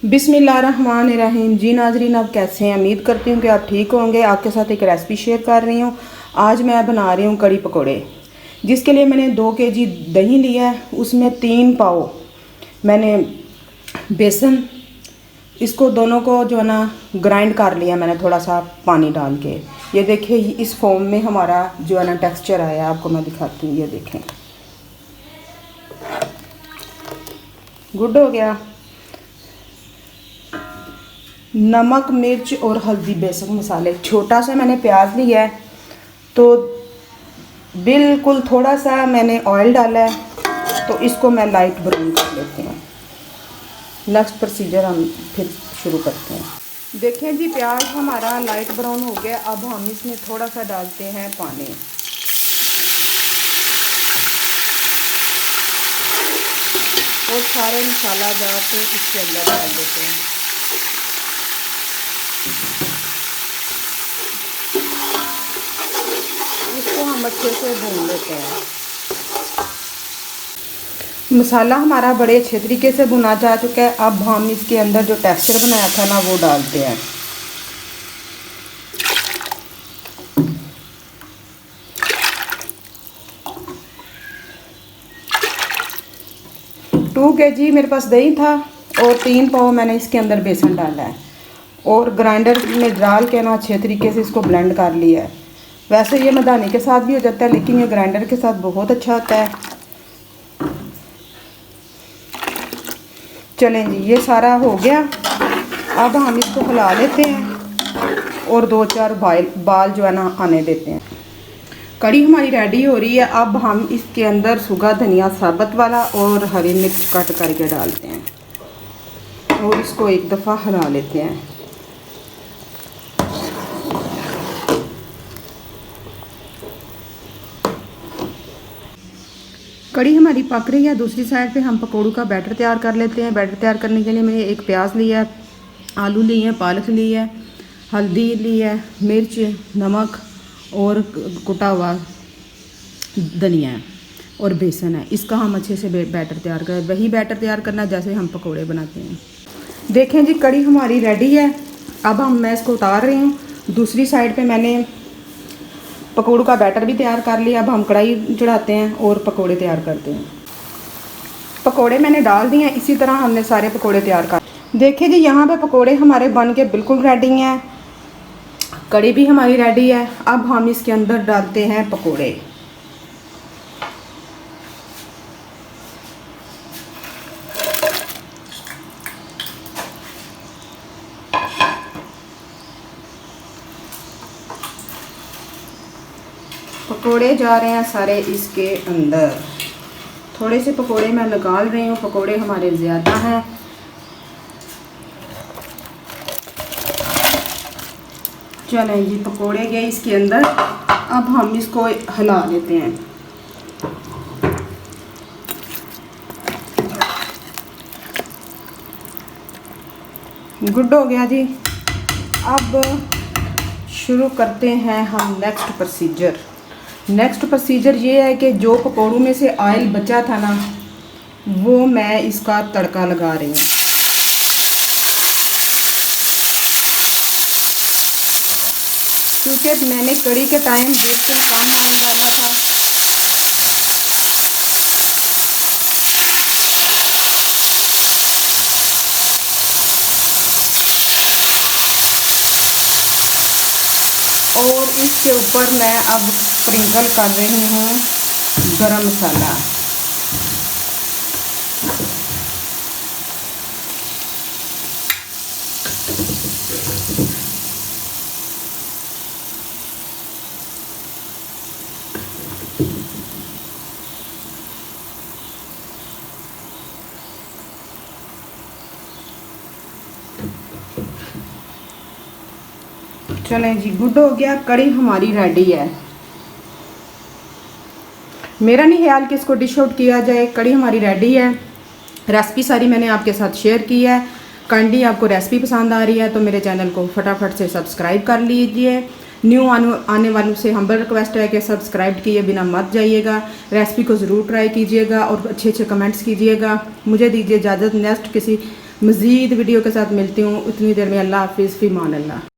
बिस्मिल्लाहिर्रहमानिर्रहीम। जी नाजरीन, आप कैसे हैं? उम्मीद करती हूँ कि आप ठीक होंगे। आपके साथ एक रेसिपी शेयर कर रही हूँ। आज मैं बना रही हूँ कड़ी पकोड़े, जिसके लिए मैंने 2 केजी दही लिया है। उसमें 3 पाव मैंने बेसन, इसको दोनों को जो है ना ग्राइंड कर लिया मैंने थोड़ा सा पानी डाल के। ये देखिए, इस फॉर्म में हमारा जो है ना टेक्सचर आया। आपको मैं दिखाती हूँ, ये देखें, गुड हो गया। नमक, मिर्च और हल्दी, बेसिक मसाले। छोटा सा मैंने प्याज लिया है, तो बिल्कुल थोड़ा सा मैंने ऑयल डाला है, तो इसको मैं लाइट ब्राउन कर लेती हूँ। नेक्स्ट प्रोसीजर हम फिर शुरू करते हैं। देखें जी, प्याज हमारा लाइट ब्राउन हो गया। अब हम इसमें थोड़ा सा डालते हैं पानी, और सारे मसाला डाल के इसके अंदर डाल देते हैं। इसको हम अच्छे से भून लेते हैं। मसाला हमारा बड़े अच्छे तरीके से भुना जा चुका है। अब हम इसके अंदर जो टेक्सचर बनाया था ना, वो डालते हैं। टू केजी मेरे पास दही था और 3 पाव मैंने इसके अंदर बेसन डाला है, और ग्राइंडर में डाल के ना अच्छे तरीके से इसको ब्लेंड कर लिया है। वैसे ये मदानी के साथ भी हो जाता है, लेकिन ये ग्राइंडर के साथ बहुत अच्छा होता है। चलें जी, ये सारा हो गया। अब हम इसको हिला लेते हैं और 2-4 बाल जो है ना आने देते हैं। कड़ी हमारी रेडी हो रही है। अब हम इसके अंदर सूखा धनिया साबुत वाला और हरी मिर्च कट करके डालते हैं, और इसको एक दफ़ा हिला लेते हैं। कड़ी हमारी पक रही है। दूसरी साइड पे हम पकौड़ों का बैटर तैयार कर लेते हैं। बैटर तैयार करने के लिए मैंने एक प्याज लिया है, आलू लिए हैं, पालक ली है, हल्दी ली है, मिर्च, नमक और कुटा हुआ धनिया है, और बेसन है। इसका हम अच्छे से बैटर तैयार करें। वही बैटर तैयार करना है जैसे हम पकोड़े बनाते हैं। देखें जी, कड़ी हमारी रेडी है। अब मैं इसको उतार रही हूँ। दूसरी साइड पे मैंने पकोड़ों का बैटर भी तैयार कर लिया। अब हम कढ़ाई चढ़ाते हैं और पकोड़े तैयार करते हैं। पकोड़े मैंने डाल दिए हैं। इसी तरह हमने सारे पकोड़े तैयार कर। देखिए जी, यहाँ पे पकोड़े हमारे बन के बिल्कुल रेडी हैं। कड़ी भी हमारी रेडी है। अब हम इसके अंदर डालते हैं पकोड़े। पकोड़े जा रहे हैं सारे इसके अंदर। थोड़े से पकोड़े मैं निकाल रही हूँ, पकोड़े हमारे ज़्यादा हैं। चलें जी, पकोड़े गए इसके अंदर। अब हम इसको हिला लेते हैं। गुड हो गया जी। अब शुरू करते हैं हम नेक्स्ट प्रोसीजर। नेक्स्ट प्रोसीजर ये है कि जो पकौड़ों में से ऑयल बचा था ना, वो मैं इसका तड़का लगा रही हूँ। क्योंकि मैंने कड़ी के टाइम बिल्कुल कम ऑयल डाला था। और इसके ऊपर मैं अब स्प्रिंकल कर रही हूँ गरम मसाला। चलें जी, गुड हो गया। कड़ी हमारी रेडी है। मेरा नहीं ख्याल कि इसको डिश आउट किया जाए। कड़ी हमारी रेडी है। रेसिपी सारी मैंने आपके साथ शेयर की है। काइंडली आपको रेसिपी पसंद आ रही है तो मेरे चैनल को फटाफट से सब्सक्राइब कर लीजिए। न्यू आने वालों से हम्बल रिक्वेस्ट है कि सब्सक्राइब किए बिना मत जाइएगा। रेसिपी को ज़रूर ट्राई कीजिएगा और अच्छे अच्छे कमेंट्स कीजिएगा। मुझे दीजिए इजाज़त। नेक्स्ट किसी मज़ीद वीडियो के साथ मिलती हूँ। उतनी देर में अल्लाह हाफिज़, फ़ी मान अल्लाह।